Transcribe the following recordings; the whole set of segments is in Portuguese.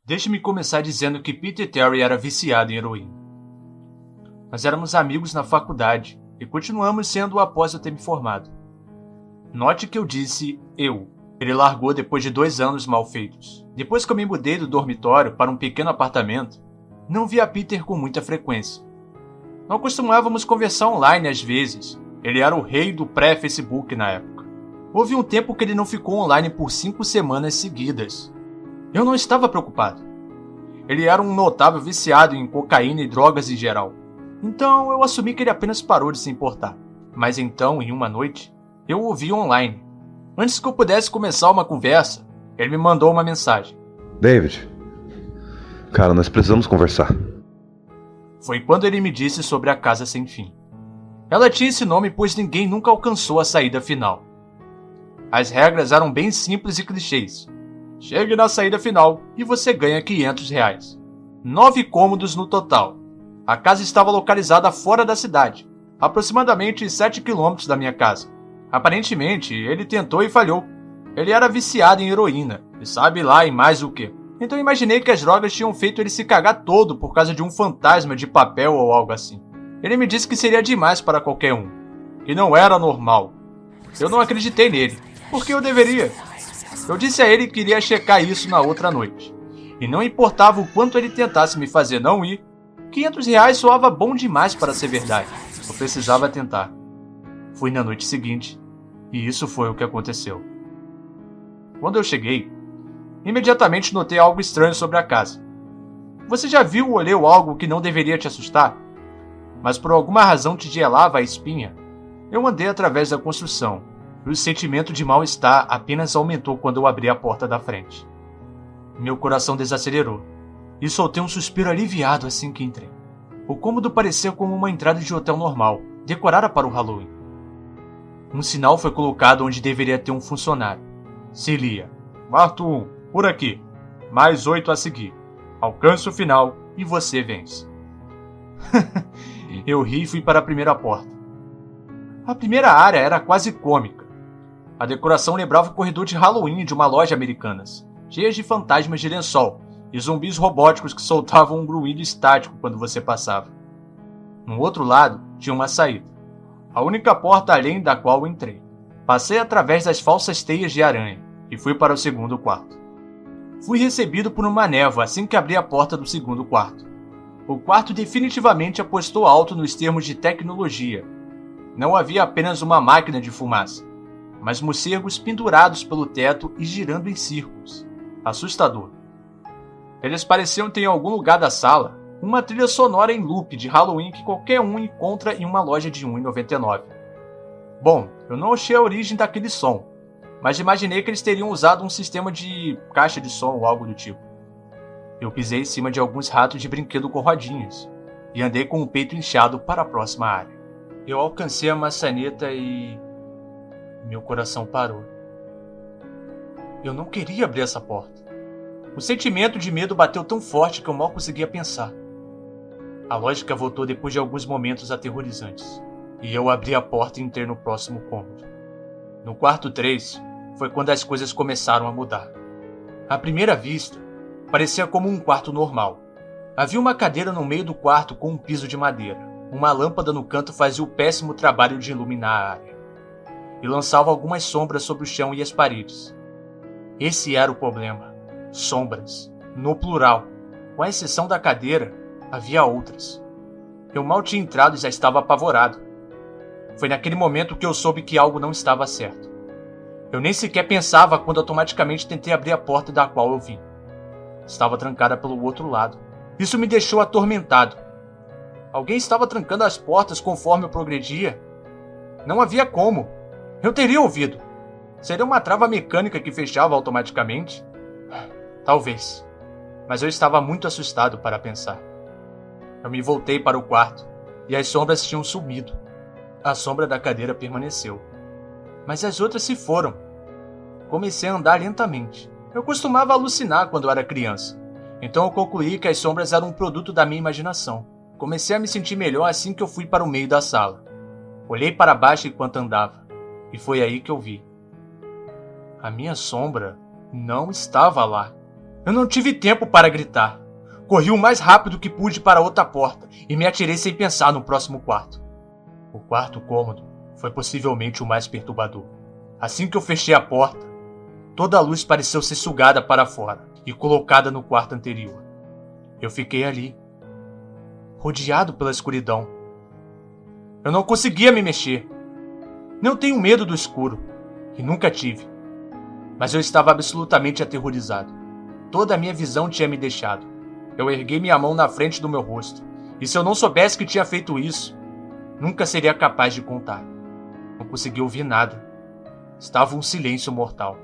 Deixe-me começar dizendo que Peter Terry era viciado em heroína. Nós éramos amigos na faculdade e continuamos sendo após eu ter me formado. Note que eu disse eu. Ele largou depois de 2 anos mal feitos. Depois que eu me mudei do dormitório para um pequeno apartamento, não via Peter com muita frequência. Não costumávamos conversar online às vezes. Ele era o rei do pré-Facebook na época. Houve um tempo que ele não ficou online por 5 semanas seguidas. Eu não estava preocupado. Ele era um notável viciado em cocaína e drogas em geral. Então eu assumi que ele apenas parou de se importar. Mas então, em uma noite, eu o vi online. Antes que eu pudesse começar uma conversa, ele me mandou uma mensagem. David, cara, nós precisamos conversar. Foi quando ele me disse sobre a Casa Sem Fim. Ela tinha esse nome pois ninguém nunca alcançou a saída final. As regras eram bem simples e clichês. Chegue na saída final e você ganha R$500. 9 cômodos no total. A casa estava localizada fora da cidade, aproximadamente 7 quilômetros da minha casa. Aparentemente, ele tentou e falhou. Ele era viciado em heroína, e sabe lá em mais o que. Então imaginei que as drogas tinham feito ele se cagar todo por causa de um fantasma de papel ou algo assim. Ele me disse que seria demais para qualquer um, que não era normal. Eu não acreditei nele, porque eu deveria. Eu disse a ele que iria checar isso na outra noite. E não importava o quanto ele tentasse me fazer não ir, R$500 soava bom demais para ser verdade. Eu precisava tentar. Fui na noite seguinte, e isso foi o que aconteceu. Quando eu cheguei, imediatamente notei algo estranho sobre a casa. Você já viu ou leu algo que não deveria te assustar? Mas por alguma razão te gelava a espinha? Eu andei através da construção, e o sentimento de mal-estar apenas aumentou quando eu abri a porta da frente. Meu coração desacelerou, e soltei um suspiro aliviado assim que entrei. O cômodo parecia como uma entrada de hotel normal, decorada para o Halloween. Um sinal foi colocado onde deveria ter um funcionário. Se lia: Quarto 1, por aqui. Mais 8 a seguir. Alcance o final e você vence. Eu ri e fui para a primeira porta. A primeira área era quase cômica. A decoração lembrava o corredor de Halloween de uma loja Americanas, cheia de fantasmas de lençol e zumbis robóticos que soltavam um grunhido estático quando você passava. No outro lado, tinha uma saída. A única porta além da qual entrei. Passei através das falsas teias de aranha e fui para o segundo quarto. Fui recebido por uma névoa assim que abri a porta do segundo quarto. O quarto definitivamente apostou alto nos termos de tecnologia. Não havia apenas uma máquina de fumaça, mas morcegos pendurados pelo teto e girando em círculos. Assustador. Eles pareciam ter em algum lugar da sala uma trilha sonora em loop de Halloween que qualquer um encontra em uma loja de R$1,99. Bom, eu não achei a origem daquele som, mas imaginei que eles teriam usado um sistema de caixa de som ou algo do tipo. Eu pisei em cima de alguns ratos de brinquedo com rodinhas e andei com o peito inchado para a próxima área. Eu alcancei a maçaneta e... meu coração parou. Eu não queria abrir essa porta. O sentimento de medo bateu tão forte que eu mal conseguia pensar. A lógica voltou depois de alguns momentos aterrorizantes, e eu abri a porta e entrei no próximo cômodo. No quarto 3, foi quando as coisas começaram a mudar. À primeira vista, parecia como um quarto normal. Havia uma cadeira no meio do quarto com um piso de madeira. Uma lâmpada no canto fazia o péssimo trabalho de iluminar a área, e lançava algumas sombras sobre o chão e as paredes. Esse era o problema. Sombras, no plural. Com a exceção da cadeira, havia outras. Eu mal tinha entrado e já estava apavorado. Foi naquele momento que eu soube que algo não estava certo. Eu nem sequer pensava quando automaticamente tentei abrir a porta da qual eu vim. Estava trancada pelo outro lado. Isso me deixou atormentado. Alguém estava trancando as portas conforme eu progredia? Não havia como. Eu teria ouvido. Seria uma trava mecânica que fechava automaticamente? Talvez. Mas eu estava muito assustado para pensar. Eu me voltei para o quarto e as sombras tinham sumido. A sombra da cadeira permaneceu. Mas as outras se foram. Comecei a andar lentamente. Eu costumava alucinar quando era criança. Então eu concluí que as sombras eram um produto da minha imaginação. Comecei a me sentir melhor assim que eu fui para o meio da sala. Olhei para baixo enquanto andava. E foi aí que eu vi. A minha sombra não estava lá. Eu não tive tempo para gritar. Corri o mais rápido que pude para outra porta e me atirei sem pensar no próximo quarto. O quarto cômodo foi possivelmente o mais perturbador. Assim que eu fechei a porta, toda a luz pareceu ser sugada para fora e colocada no quarto anterior. Eu fiquei ali, rodeado pela escuridão. Eu não conseguia me mexer. Não tenho medo do escuro, e nunca tive. Mas eu estava absolutamente aterrorizado. Toda a minha visão tinha me deixado. Eu erguei minha mão na frente do meu rosto, e se eu não soubesse que tinha feito isso, nunca seria capaz de contar. Não consegui ouvir nada. Estava um silêncio mortal.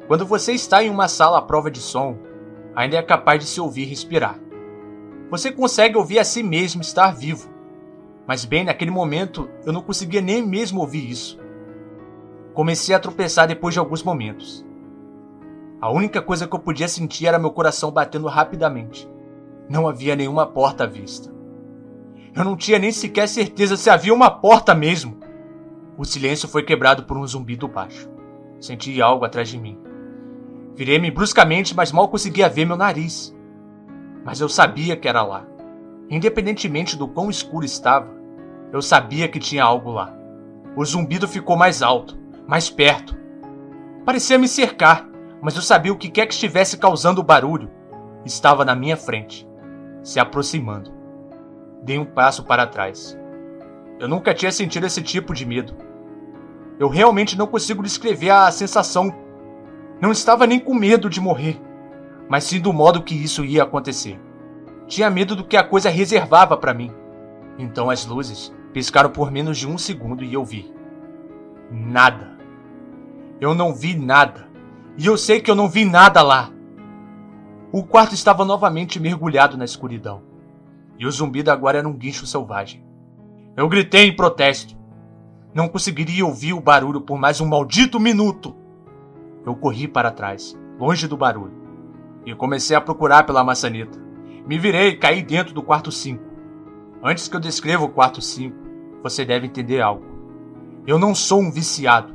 Quando você está em uma sala à prova de som, ainda é capaz de se ouvir respirar. Você consegue ouvir a si mesmo estar vivo. Mas bem, naquele momento, eu não conseguia nem mesmo ouvir isso. Comecei a tropeçar depois de alguns momentos. A única coisa que eu podia sentir era meu coração batendo rapidamente. Não havia nenhuma porta à vista. Eu não tinha nem sequer certeza se havia uma porta mesmo. O silêncio foi quebrado por um zumbido baixo. Senti algo atrás de mim. Virei-me bruscamente, mas mal conseguia ver meu nariz. Mas eu sabia que era lá. Independentemente do quão escuro estava, eu sabia que tinha algo lá. O zumbido ficou mais alto, mais perto. Parecia me cercar, mas eu sabia o que quer que estivesse causando o barulho. Estava na minha frente, se aproximando. Dei um passo para trás. Eu nunca tinha sentido esse tipo de medo. Eu realmente não consigo descrever a sensação. Não estava nem com medo de morrer, mas sim do modo que isso ia acontecer. Tinha medo do que a coisa reservava para mim. Então as luzes piscaram por menos de 1 segundo e eu vi. Nada. Eu não vi nada. E eu sei que eu não vi nada lá. O quarto estava novamente mergulhado na escuridão. E o zumbido agora era um guincho selvagem. Eu gritei em protesto. Não conseguiria ouvir o barulho por mais um maldito minuto. Eu corri para trás, longe do barulho, e comecei a procurar pela maçaneta. Me virei e caí dentro do quarto 5. Antes que eu descreva o quarto 5, você deve entender algo. Eu não sou um viciado.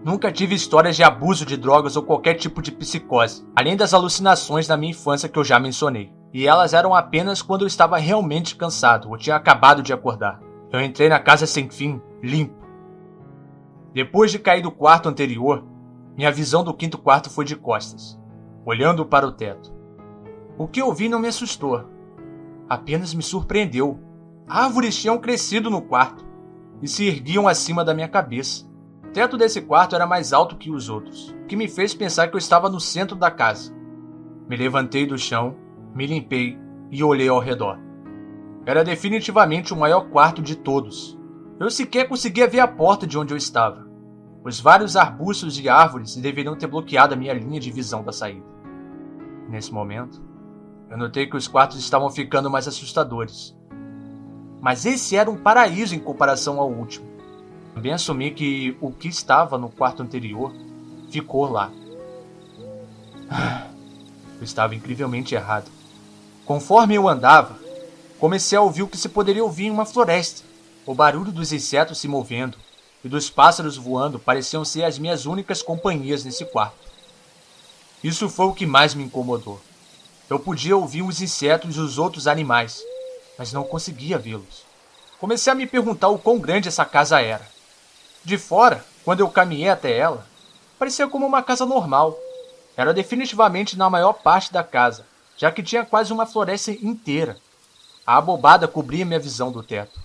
Nunca tive histórias de abuso de drogas ou qualquer tipo de psicose, além das alucinações da minha infância que eu já mencionei. E elas eram apenas quando eu estava realmente cansado ou tinha acabado de acordar. Eu entrei na casa sem fim, limpo. Depois de cair do quarto anterior, minha visão do quinto quarto foi de costas, olhando para o teto. O que eu vi não me assustou, apenas me surpreendeu. Árvores tinham crescido no quarto e se erguiam acima da minha cabeça. O teto desse quarto era mais alto que os outros, o que me fez pensar que eu estava no centro da casa. Me levantei do chão, me limpei e olhei ao redor. Era definitivamente o maior quarto de todos. Eu sequer conseguia ver a porta de onde eu estava. Os vários arbustos e árvores deveriam ter bloqueado a minha linha de visão da saída. Nesse momento, eu notei que os quartos estavam ficando mais assustadores. Mas esse era um paraíso em comparação ao último. Também assumi que o que estava no quarto anterior ficou lá. Eu estava incrivelmente errado. Conforme eu andava, comecei a ouvir o que se poderia ouvir em uma floresta. O barulho dos insetos se movendo e dos pássaros voando pareciam ser as minhas únicas companhias nesse quarto. Isso foi o que mais me incomodou. Eu podia ouvir os insetos e os outros animais, mas não conseguia vê-los. Comecei a me perguntar o quão grande essa casa era. De fora, quando eu caminhei até ela, parecia como uma casa normal. Era definitivamente na maior parte da casa, já que tinha quase uma floresta inteira. A abobada cobria minha visão do teto,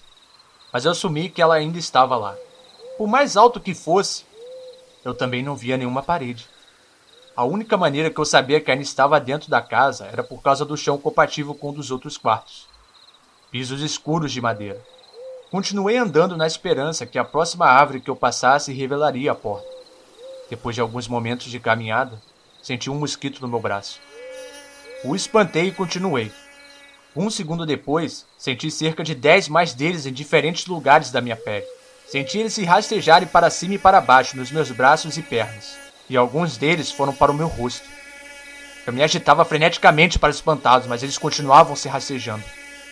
mas eu assumi que ela ainda estava lá. Por mais alto que fosse, eu também não via nenhuma parede. A única maneira que eu sabia que ainda estava dentro da casa era por causa do chão compatível com o dos outros quartos. Pisos escuros de madeira. Continuei andando na esperança que a próxima árvore que eu passasse revelaria a porta. Depois de alguns momentos de caminhada, senti um mosquito no meu braço. O espantei e continuei. 1 segundo depois, senti cerca de 10 mais deles em diferentes lugares da minha pele. Senti eles se rastejarem para cima e para baixo nos meus braços e pernas, e alguns deles foram para o meu rosto. Eu me agitava freneticamente para espantá-los, mas eles continuavam se rastejando.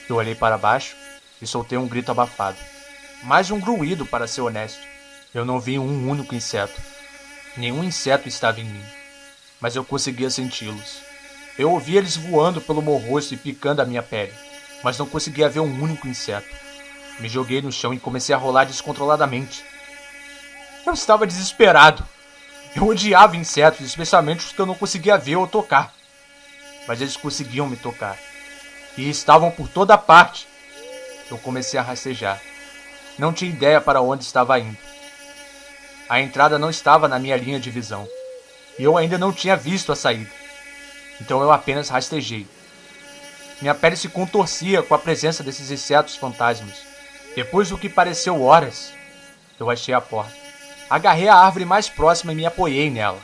Eu olhei para baixo e soltei um grito abafado. Mais um grunhido, para ser honesto. Eu não vi um único inseto. Nenhum inseto estava em mim, mas eu conseguia senti-los. Eu ouvi eles voando pelo meu rosto e picando a minha pele, mas não conseguia ver um único inseto. Me joguei no chão e comecei a rolar descontroladamente. Eu estava desesperado. Eu odiava insetos, especialmente os que eu não conseguia ver ou tocar. Mas eles conseguiam me tocar. E estavam por toda parte. Eu comecei a rastejar. Não tinha ideia para onde estava indo. A entrada não estava na minha linha de visão. E eu ainda não tinha visto a saída. Então eu apenas rastejei. Minha pele se contorcia com a presença desses insetos fantasmas. Depois do que pareceu horas, eu achei a porta. Agarrei a árvore mais próxima e me apoiei nela.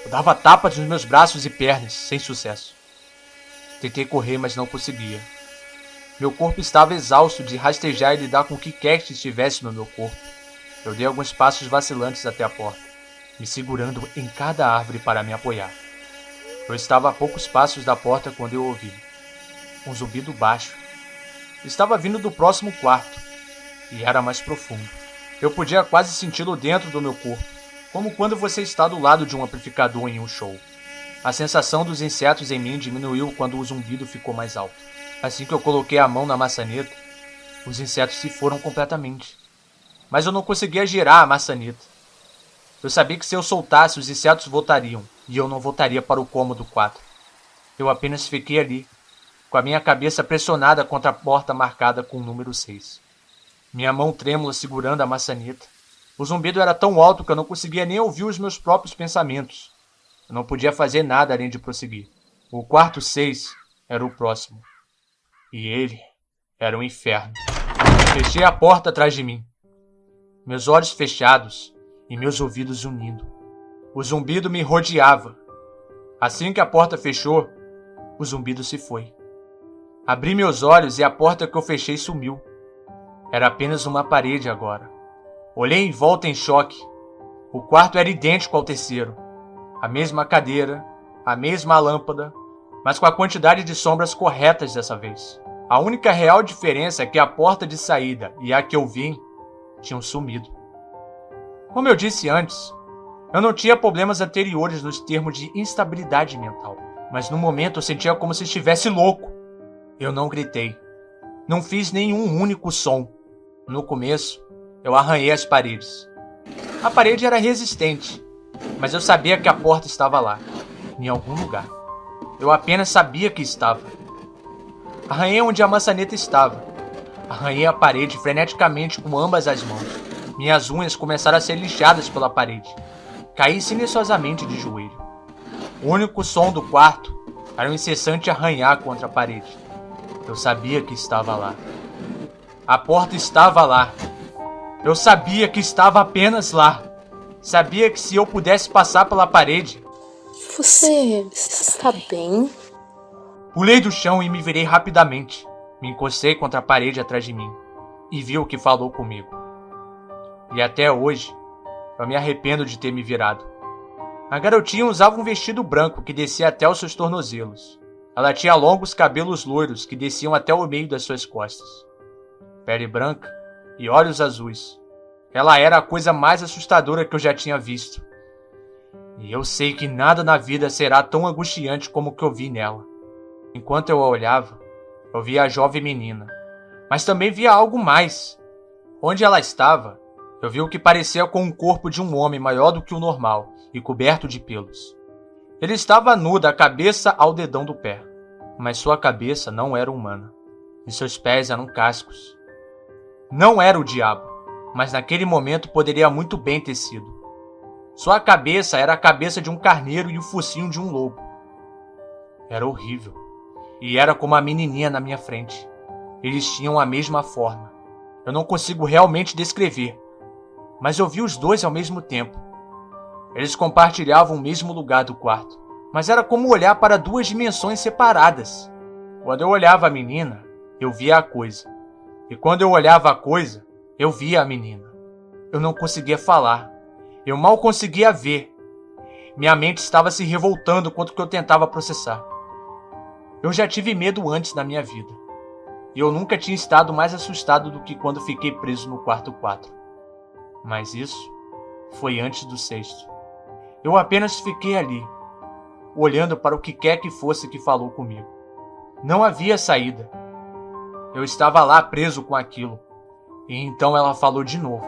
Eu dava tapas nos meus braços e pernas, sem sucesso. Tentei correr, mas não conseguia. Meu corpo estava exausto de rastejar e lidar com o que quer que estivesse no meu corpo. Eu dei alguns passos vacilantes até a porta, me segurando em cada árvore para me apoiar. Eu estava a poucos passos da porta quando eu ouvi um zumbido baixo. Estava vindo do próximo quarto, e era mais profundo. Eu podia quase senti-lo dentro do meu corpo, como quando você está do lado de um amplificador em um show. A sensação dos insetos em mim diminuiu quando o zumbido ficou mais alto. Assim que eu coloquei a mão na maçaneta, os insetos se foram completamente. Mas eu não conseguia girar a maçaneta. Eu sabia que se eu soltasse, os insetos voltariam, e eu não voltaria para o cômodo 4. Eu apenas fiquei ali, com a minha cabeça pressionada contra a porta marcada com o número 6. Minha mão trêmula segurando a maçaneta. O zumbido era tão alto que eu não conseguia nem ouvir os meus próprios pensamentos. Eu não podia fazer nada além de prosseguir. O quarto 6 era o próximo. E ele era um inferno. Fechei a porta atrás de mim. Meus olhos fechados e meus ouvidos unindo. O zumbido me rodeava. Assim que a porta fechou, o zumbido se foi. Abri meus olhos e a porta que eu fechei sumiu. Era apenas uma parede agora. Olhei em volta em choque. O quarto era idêntico ao terceiro. A mesma cadeira, a mesma lâmpada, mas com a quantidade de sombras corretas dessa vez. A única real diferença é que a porta de saída e a que eu vim tinham sumido. Como eu disse antes, eu não tinha problemas anteriores nos termos de instabilidade mental, mas no momento eu sentia como se estivesse louco. Eu não gritei. Não fiz nenhum único som. No começo, eu arranhei as paredes. A parede era resistente, mas eu sabia que a porta estava lá, em algum lugar. Eu apenas sabia que estava. Arranhei onde a maçaneta estava. Arranhei a parede freneticamente com ambas as mãos. Minhas unhas começaram a ser lixadas pela parede. Caí silenciosamente de joelho. O único som do quarto era um incessante arranhar contra a parede. Eu sabia que estava lá. A porta estava lá. Eu sabia que estava apenas lá. Sabia que se eu pudesse passar pela parede... Você está bem? Pulei do chão e me virei rapidamente. Me encostei contra a parede atrás de mim e vi o que falou comigo. E até hoje, eu me arrependo de ter me virado. A garotinha usava um vestido branco que descia até os seus tornozelos. Ela tinha longos cabelos loiros que desciam até o meio das suas costas. Pele branca e olhos azuis. Ela era a coisa mais assustadora que eu já tinha visto. E eu sei que nada na vida será tão angustiante como o que eu vi nela. Enquanto eu a olhava, eu via a jovem menina, mas também via algo mais. Onde ela estava, eu vi o que parecia com o corpo de um homem maior do que o normal e coberto de pelos. Ele estava nu da cabeça ao dedão do pé, mas sua cabeça não era humana, e seus pés eram cascos. Não era o diabo, mas naquele momento poderia muito bem ter sido. Sua cabeça era a cabeça de um carneiro e o focinho de um lobo. Era horrível, e era como a menininha na minha frente. Eles tinham a mesma forma. Eu não consigo realmente descrever, mas eu vi os dois ao mesmo tempo. Eles compartilhavam o mesmo lugar do quarto, mas era como olhar para duas dimensões separadas. Quando eu olhava a menina, eu via a coisa. E quando eu olhava a coisa, eu via a menina. Eu não conseguia falar. Eu mal conseguia ver. Minha mente estava se revoltando quanto que eu tentava processar. Eu já tive medo antes na minha vida. E eu nunca tinha estado mais assustado do que quando fiquei preso no quarto 4. Mas isso foi antes do 6º. Eu apenas fiquei ali, olhando para o que quer que fosse que falou comigo. Não havia saída. Eu estava lá preso com aquilo. E então ela falou de novo.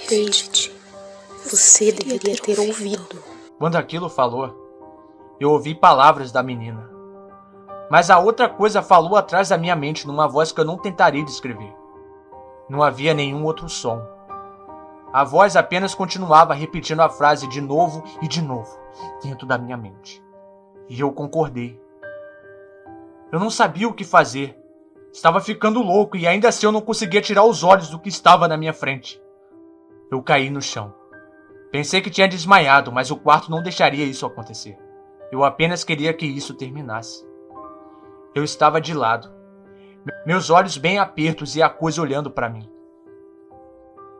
David, você deveria ter ouvido. Quando aquilo falou, eu ouvi palavras da menina. Mas a outra coisa falou atrás da minha mente numa voz que eu não tentarei descrever. Não havia nenhum outro som. A voz apenas continuava repetindo a frase de novo e de novo, dentro da minha mente. E eu concordei. Eu não sabia o que fazer. Estava ficando louco e ainda assim eu não conseguia tirar os olhos do que estava na minha frente. Eu caí no chão. Pensei que tinha desmaiado, mas o quarto não deixaria isso acontecer. Eu apenas queria que isso terminasse. Eu estava de lado, meus olhos bem abertos e a coisa olhando para mim.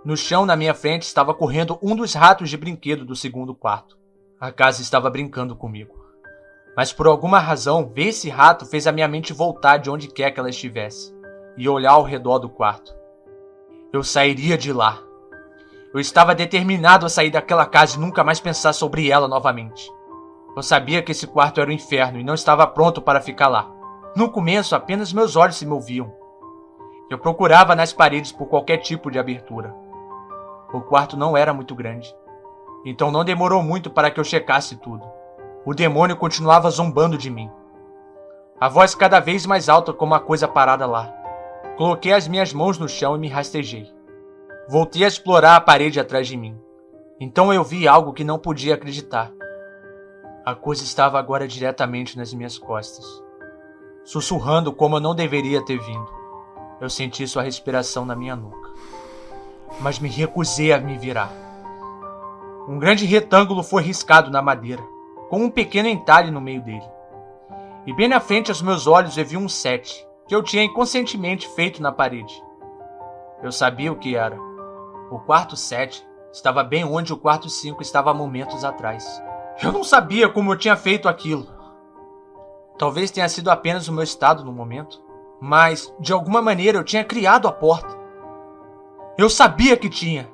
No chão na minha frente estava correndo um dos ratos de brinquedo do segundo quarto. A casa estava brincando comigo. Mas por alguma razão, ver esse rato fez a minha mente voltar de onde quer que ela estivesse e olhar ao redor do quarto. Eu sairia de lá. Eu estava determinado a sair daquela casa e nunca mais pensar sobre ela novamente. Eu sabia que esse quarto era o inferno e não estava pronto para ficar lá. No começo, apenas meus olhos se moviam. Eu procurava nas paredes por qualquer tipo de abertura. O quarto não era muito grande, então não demorou muito para que eu checasse tudo. O demônio continuava zombando de mim. A voz cada vez mais alta como a coisa parada lá. Coloquei as minhas mãos no chão e me rastejei. Voltei a explorar a parede atrás de mim. Então eu vi algo que não podia acreditar. A coisa estava agora diretamente nas minhas costas, sussurrando como eu não deveria ter vindo. Eu senti sua respiração na minha nuca, mas me recusei a me virar. Um grande retângulo foi riscado na madeira, com um pequeno entalhe no meio dele. E bem na frente aos meus olhos eu vi um 7, que eu tinha inconscientemente feito na parede. Eu sabia o que era. O quarto 7 estava bem onde o quarto 5 estava há momentos atrás. Eu não sabia como eu tinha feito aquilo. Talvez tenha sido apenas o meu estado no momento, mas de alguma maneira eu tinha criado a porta. Eu sabia que tinha.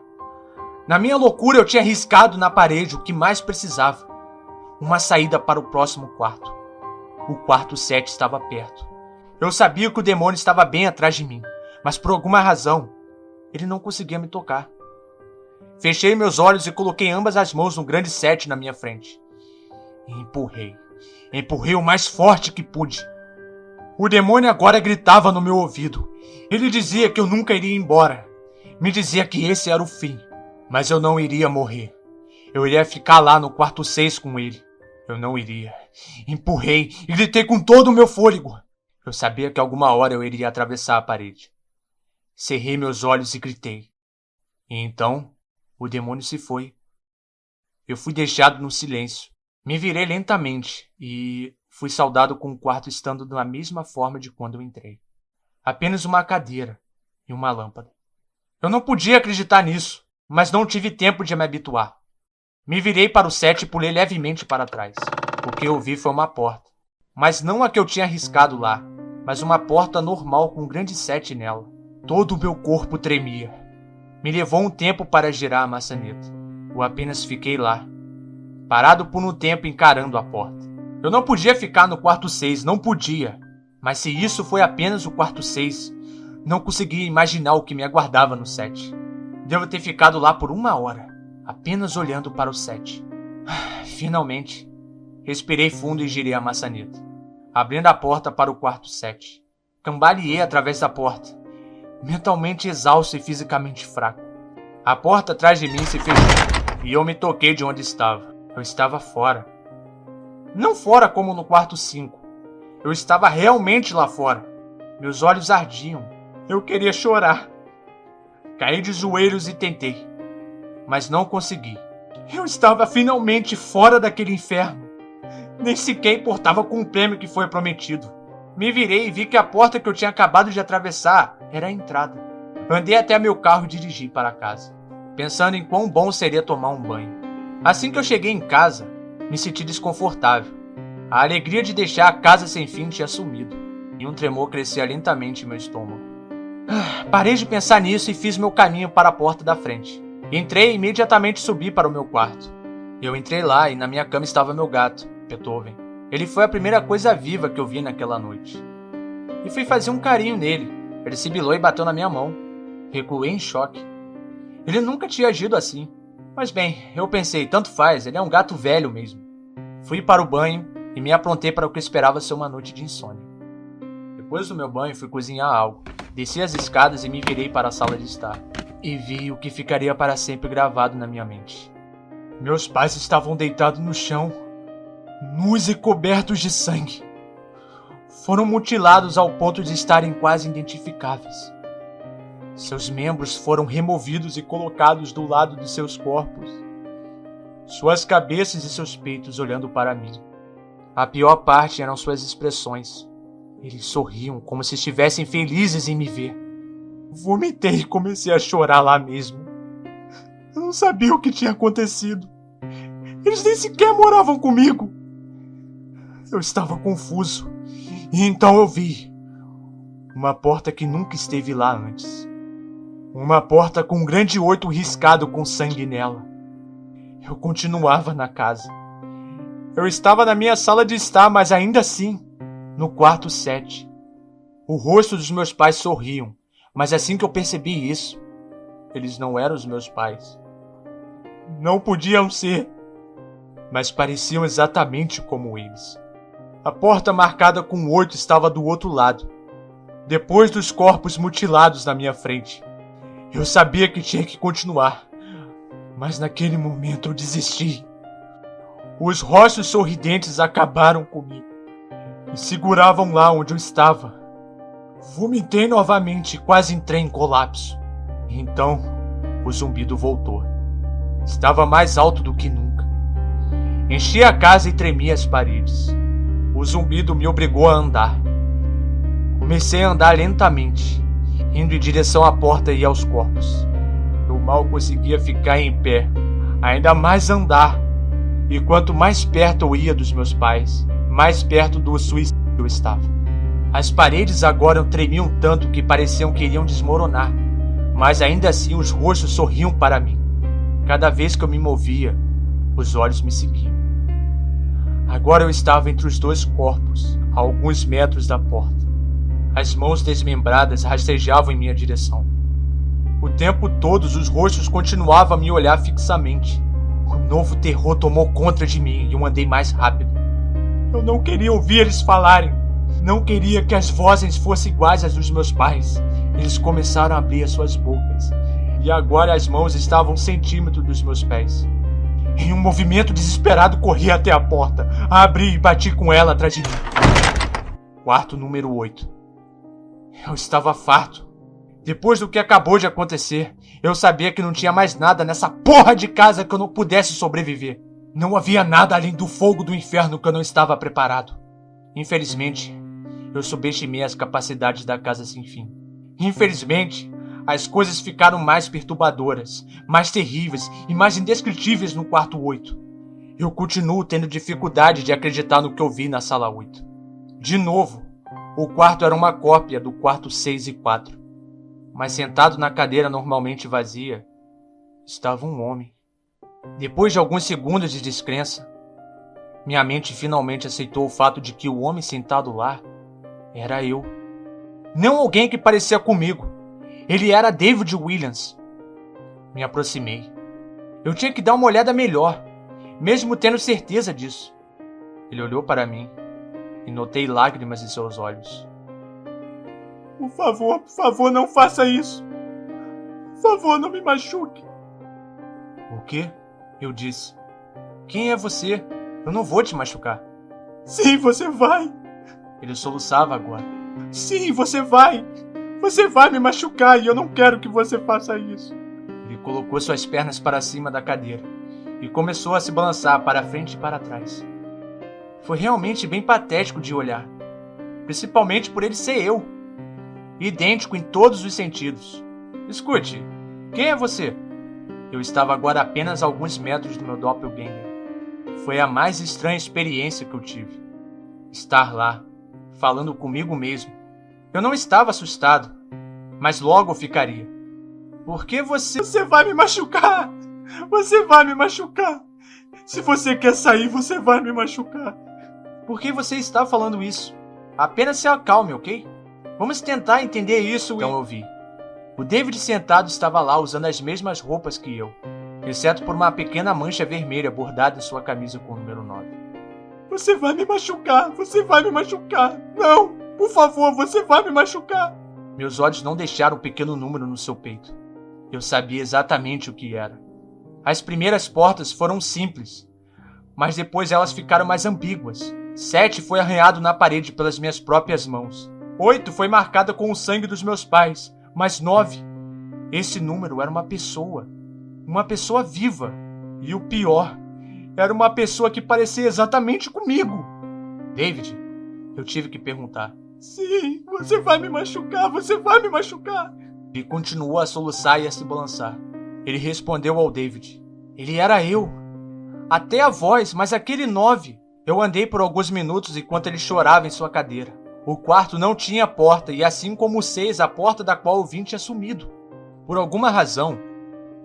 Na minha loucura eu tinha riscado na parede o que mais precisava. Uma saída para o próximo quarto. O quarto 7 estava perto. Eu sabia que o demônio estava bem atrás de mim, mas por alguma razão, ele não conseguia me tocar. Fechei meus olhos e coloquei ambas as mãos no grande 7 na minha frente. E empurrei. Empurrei o mais forte que pude. O demônio agora gritava no meu ouvido. Ele dizia que eu nunca iria embora. Me dizia que esse era o fim. Mas eu não iria morrer. Eu iria ficar lá no quarto 6 com ele. Eu não iria. Empurrei e gritei com todo o meu fôlego. Eu sabia que alguma hora eu iria atravessar a parede. Cerrei meus olhos e gritei. E então, o demônio se foi. Eu fui deixado no silêncio. Me virei lentamente e fui saudado com o quarto estando da mesma forma de quando eu entrei. Apenas uma cadeira e uma lâmpada. Eu não podia acreditar nisso, mas não tive tempo de me habituar. Me virei para o 7 e pulei levemente para trás. O que eu vi foi uma porta. Mas não a que eu tinha arriscado lá, mas uma porta normal com um grande 7 nela. Todo o meu corpo tremia. Me levou um tempo para girar a maçaneta. Eu apenas fiquei lá, parado por um tempo encarando a porta. Eu não podia ficar no quarto 6, não podia. Mas se isso foi apenas o quarto 6, não conseguia imaginar o que me aguardava no 7. Devo ter ficado lá por 1 hora, apenas olhando para o 7. Finalmente, respirei fundo e girei a maçaneta, abrindo a porta para o quarto 7. Cambaleei através da porta, mentalmente exausto e fisicamente fraco. A porta atrás de mim se fechou e eu me toquei de onde estava. Eu estava fora. Não fora como no quarto 5. Eu estava realmente lá fora. Meus olhos ardiam. Eu queria chorar. Caí de joelhos e tentei, mas não consegui. Eu estava finalmente fora daquele inferno. Nem sequer importava com o prêmio que foi prometido. Me virei e vi que a porta que eu tinha acabado de atravessar era a entrada. Andei até meu carro e dirigi para casa, pensando em quão bom seria tomar um banho. Assim que eu cheguei em casa, me senti desconfortável. A alegria de deixar a casa sem fim tinha sumido, e um tremor crescia lentamente em meu estômago. Parei de pensar nisso e fiz meu caminho para a porta da frente. Entrei e imediatamente subi para o meu quarto. Eu entrei lá e na minha cama estava meu gato, Beethoven. Ele foi a primeira coisa viva que eu vi naquela noite. E fui fazer um carinho nele. Ele sibilou e bateu na minha mão. Recuei em choque. Ele nunca tinha agido assim. Mas bem, eu pensei, tanto faz, ele é um gato velho mesmo. Fui para o banho e me aprontei para o que eu esperava ser uma noite de insônia. Depois do meu banho, fui cozinhar algo. Desci as escadas e me virei para a sala de estar. E vi o que ficaria para sempre gravado na minha mente. Meus pais estavam deitados no chão, nus e cobertos de sangue. Foram mutilados ao ponto de estarem quase identificáveis. Seus membros foram removidos e colocados do lado de seus corpos. Suas cabeças e seus peitos olhando para mim. A pior parte eram suas expressões. Eles sorriam como se estivessem felizes em me ver. Vomitei e comecei a chorar lá mesmo. Eu não sabia o que tinha acontecido. Eles nem sequer moravam comigo. Eu estava confuso. E então eu vi uma porta que nunca esteve lá antes. Uma porta com um grande 8 riscado com sangue nela. Eu continuava na casa. Eu estava na minha sala de estar, mas ainda assim, no quarto 7. O rosto dos meus pais sorriam, mas assim que eu percebi isso, eles não eram os meus pais. Não podiam ser, mas pareciam exatamente como eles. A porta marcada com 8 estava do outro lado, depois dos corpos mutilados na minha frente. Eu sabia que tinha que continuar, mas naquele momento eu desisti. Os rostos sorridentes acabaram comigo e seguravam lá onde eu estava. Vomitei novamente e quase entrei em colapso. Então, o zumbido voltou. Estava mais alto do que nunca. Enchi a casa e tremi as paredes. O zumbido me obrigou a andar. Comecei a andar lentamente, indo em direção à porta e aos corpos. Eu mal conseguia ficar em pé, ainda mais andar. E quanto mais perto eu ia dos meus pais, mais perto do suicídio eu estava. As paredes agora tremiam tanto que pareciam que iriam desmoronar, mas ainda assim os rostos sorriam para mim. Cada vez que eu me movia, os olhos me seguiam. Agora eu estava entre os 2 corpos, a alguns metros da porta. As mãos desmembradas rastejavam em minha direção. O tempo todo os rostos continuavam a me olhar fixamente. O novo terror tomou conta de mim e eu andei mais rápido. Eu não queria ouvir eles falarem. Não queria que as vozes fossem iguais às dos meus pais. Eles começaram a abrir as suas bocas. E agora as mãos estavam a 1 centímetro dos meus pés. Em um movimento desesperado, corri até a porta. A abri e bati com ela atrás de mim. Quarto número 8. Eu estava farto. Depois do que acabou de acontecer, eu sabia que não tinha mais nada nessa porra de casa que eu não pudesse sobreviver. Não havia nada além do fogo do inferno que eu não estava preparado. Infelizmente, eu subestimei as capacidades da casa sem fim. Infelizmente, as coisas ficaram mais perturbadoras, mais terríveis e mais indescritíveis no quarto 8. Eu continuo tendo dificuldade de acreditar no que eu vi na sala 8. De novo, o quarto era uma cópia do quarto 6 e 4. Mas sentado na cadeira normalmente vazia, estava um homem. Depois de alguns segundos de descrença, minha mente finalmente aceitou o fato de que o homem sentado lá era eu. Não alguém que parecia comigo. Ele era David Williams. Me aproximei. Eu tinha que dar uma olhada melhor, mesmo tendo certeza disso. Ele olhou para mim e notei lágrimas em seus olhos. Por favor, não faça isso. Por favor, não me machuque. O quê? Eu disse. Quem é você? Eu não vou te machucar. Sim, você vai. Ele soluçava agora. Sim, você vai. Você vai me machucar e eu não quero que você faça isso. Ele colocou suas pernas para cima da cadeira e começou a se balançar para frente e para trás. Foi realmente bem patético de olhar, principalmente por ele ser eu, idêntico em todos os sentidos. Escute, quem é você? Eu estava agora a apenas alguns metros do meu doppelganger. Foi a mais estranha experiência que eu tive. Estar lá, falando comigo mesmo. Eu não estava assustado, mas logo eu ficaria. Por que você vai me machucar? Você vai me machucar. Se você quer sair, você vai me machucar. Por que você está falando isso? Apenas se acalme, ok? Vamos tentar entender isso. Então eu vi. O David sentado estava lá usando as mesmas roupas que eu, exceto por uma pequena mancha vermelha bordada em sua camisa com o número 9. Você vai me machucar! Você vai me machucar! Não! Por favor, você vai me machucar! Meus olhos não deixaram o pequeno número no seu peito. Eu sabia exatamente o que era. As primeiras portas foram simples, mas depois elas ficaram mais ambíguas. 7 foi arranhado na parede pelas minhas próprias mãos. 8 foi marcada com o sangue dos meus pais, mas 9... esse número era uma pessoa viva. E o pior, era uma pessoa que parecia exatamente comigo. David, eu tive que perguntar. Sim, você vai me machucar, você vai me machucar. Ele continuou a soluçar e a se balançar. Ele respondeu ao David. Ele era eu. Até a voz, mas aquele 9. Eu andei por alguns minutos enquanto ele chorava em sua cadeira. O quarto não tinha porta e assim como o 6, a porta da qual eu vim tinha sumido. Por alguma razão,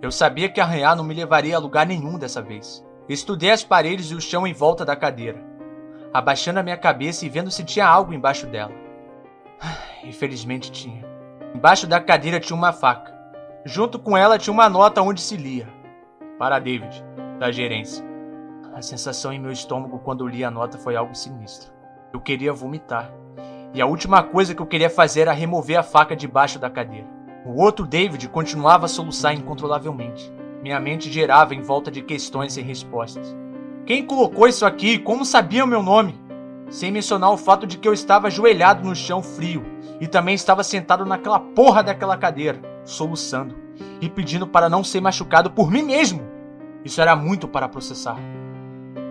eu sabia que arranhar não me levaria a lugar nenhum dessa vez. Estudei as paredes e o chão em volta da cadeira, abaixando a minha cabeça e vendo se tinha algo embaixo dela. Infelizmente tinha. Embaixo da cadeira tinha uma faca. Junto com ela tinha uma nota onde se lia. Para David, da gerência. A sensação em meu estômago quando li a nota foi algo sinistro. Eu queria vomitar. E a última coisa que eu queria fazer era remover a faca debaixo da cadeira. O outro David continuava a soluçar incontrolavelmente. Minha mente girava em volta de questões sem respostas. Quem colocou isso aqui? Como sabia o meu nome? Sem mencionar o fato de que eu estava ajoelhado no chão frio e também estava sentado naquela porra daquela cadeira, soluçando e pedindo para não ser machucado por mim mesmo. Isso era muito para processar.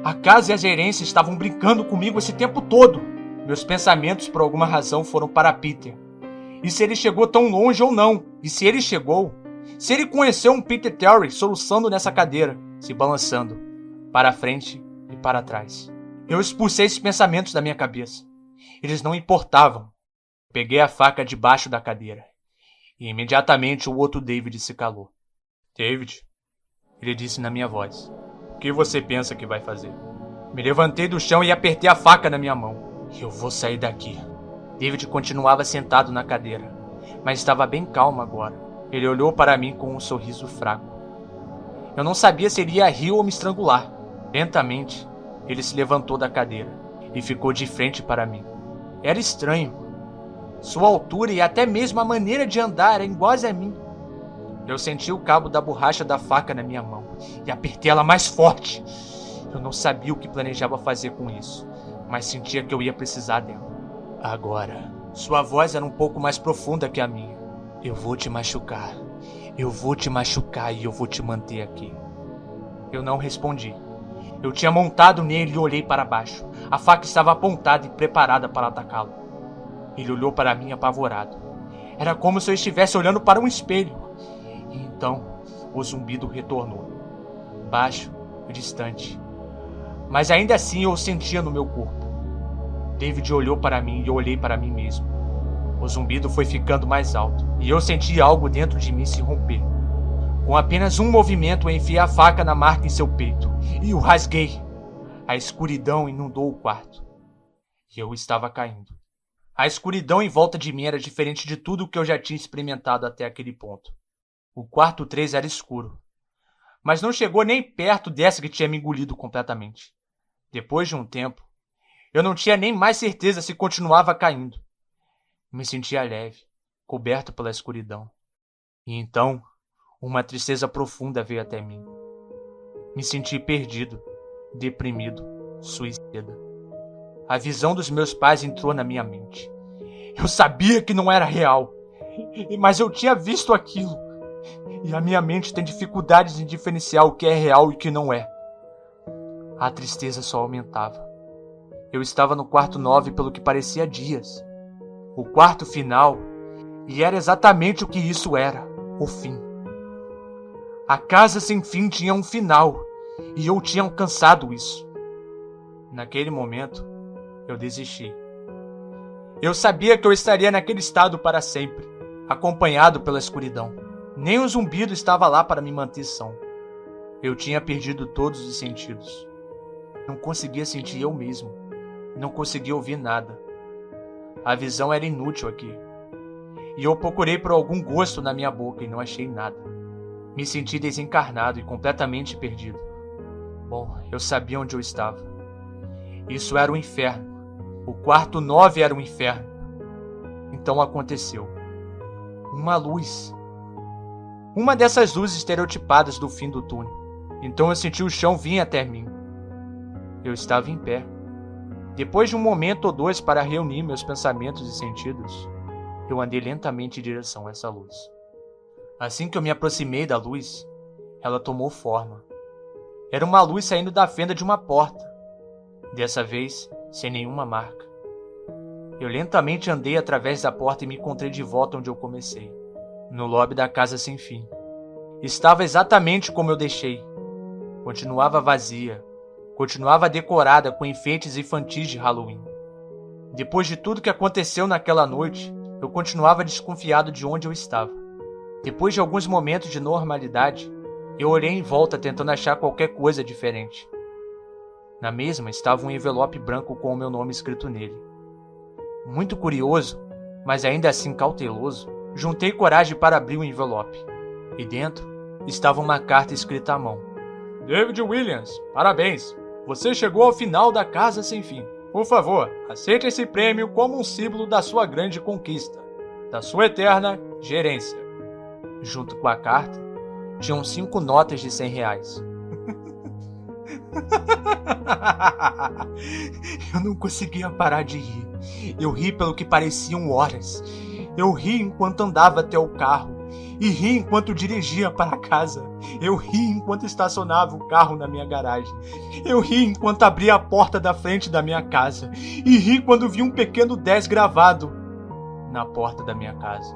A casa e a gerência estavam brincando comigo esse tempo todo. Meus pensamentos, por alguma razão, foram para Peter. E se ele chegou tão longe ou não? E se ele chegou? Se ele conheceu um Peter Terry soluçando nessa cadeira, se balançando, para frente e para trás. Eu expulsei esses pensamentos da minha cabeça. Eles não importavam. Peguei a faca debaixo da cadeira. E imediatamente o outro David se calou. David, ele disse na minha voz. O que você pensa que vai fazer? Me levantei do chão e apertei a faca na minha mão. Eu vou sair daqui. David continuava sentado na cadeira, mas estava bem calmo agora. Ele olhou para mim com um sorriso fraco. Eu não sabia se ele ia rir ou me estrangular. Lentamente, ele se levantou da cadeira e ficou de frente para mim. Era estranho. Sua altura e até mesmo a maneira de andar eram iguais a mim. Eu senti o cabo da borracha da faca na minha mão e apertei ela mais forte. Eu não sabia o que planejava fazer com isso, mas sentia que eu ia precisar dela. Agora, sua voz era um pouco mais profunda que a minha. Eu vou te machucar. Eu vou te machucar e eu vou te manter aqui. Eu não respondi. Eu tinha montado nele e olhei para baixo. A faca estava apontada e preparada para atacá-lo. Ele olhou para mim apavorado. Era como se eu estivesse olhando para um espelho. E então, o zumbido retornou. Baixo e distante. Mas ainda assim eu o sentia no meu corpo. David olhou para mim e eu olhei para mim mesmo. O zumbido foi ficando mais alto e eu senti algo dentro de mim se romper. Com apenas um movimento eu enfiei a faca na marca em seu peito e o rasguei. A escuridão inundou o quarto. E eu estava caindo. A escuridão em volta de mim era diferente de tudo o que eu já tinha experimentado até aquele ponto. O quarto 3 era escuro, mas não chegou nem perto dessa que tinha me engolido completamente. Depois de um tempo, eu não tinha nem mais certeza se continuava caindo. Me sentia leve, coberto pela escuridão. E então, uma tristeza profunda veio até mim. Me senti perdido, deprimido, suicida. A visão dos meus pais entrou na minha mente. Eu sabia que não era real, mas eu tinha visto aquilo. E a minha mente tem dificuldades em diferenciar o que é real e o que não é. A tristeza só aumentava. Eu estava no quarto 9 pelo que parecia dias. O quarto final, e era exatamente o que isso era, o fim. A casa sem fim tinha um final, e eu tinha alcançado isso. Naquele momento, eu desisti. Eu sabia que eu estaria naquele estado para sempre, acompanhado pela escuridão. Nem o zumbido estava lá para me manter são. Eu tinha perdido todos os sentidos. Não conseguia sentir eu mesmo. Não conseguia ouvir nada. A visão era inútil aqui. E eu procurei por algum gosto na minha boca e não achei nada. Me senti desencarnado e completamente perdido. Bom, eu sabia onde eu estava. Isso era o inferno. O quarto 9 era o inferno. Então aconteceu. Uma luz. Uma dessas luzes estereotipadas do fim do túnel. Então eu senti o chão vir até mim. Eu estava em pé. Depois de um momento ou dois para reunir meus pensamentos e sentidos, eu andei lentamente em direção a essa luz. Assim que eu me aproximei da luz, ela tomou forma. Era uma luz saindo da fenda de uma porta. Dessa vez, sem nenhuma marca. Eu lentamente andei através da porta e me encontrei de volta onde eu comecei, no lobby da casa sem fim. Estava exatamente como eu deixei. Continuava vazia. Continuava decorada com enfeites infantis de Halloween. Depois de tudo que aconteceu naquela noite, eu continuava desconfiado de onde eu estava. Depois de alguns momentos de normalidade, eu olhei em volta tentando achar qualquer coisa diferente. Na mesma estava um envelope branco com o meu nome escrito nele. Muito curioso, mas ainda assim cauteloso, juntei coragem para abrir o envelope. E dentro estava uma carta escrita à mão. David Williams, parabéns! Você chegou ao final da Casa Sem Fim. Por favor, aceite esse prêmio como um símbolo da sua grande conquista, da sua eterna gerência. Junto com a carta, tinham 5 notas de R$100. Eu não conseguia parar de rir. Eu ri pelo que pareciam horas. Eu ri enquanto andava até o carro. E ri enquanto dirigia para casa. Eu ri enquanto estacionava o carro na minha garagem. Eu ri enquanto abria a porta da frente da minha casa. E ri quando vi um pequeno 10 gravado na porta da minha casa.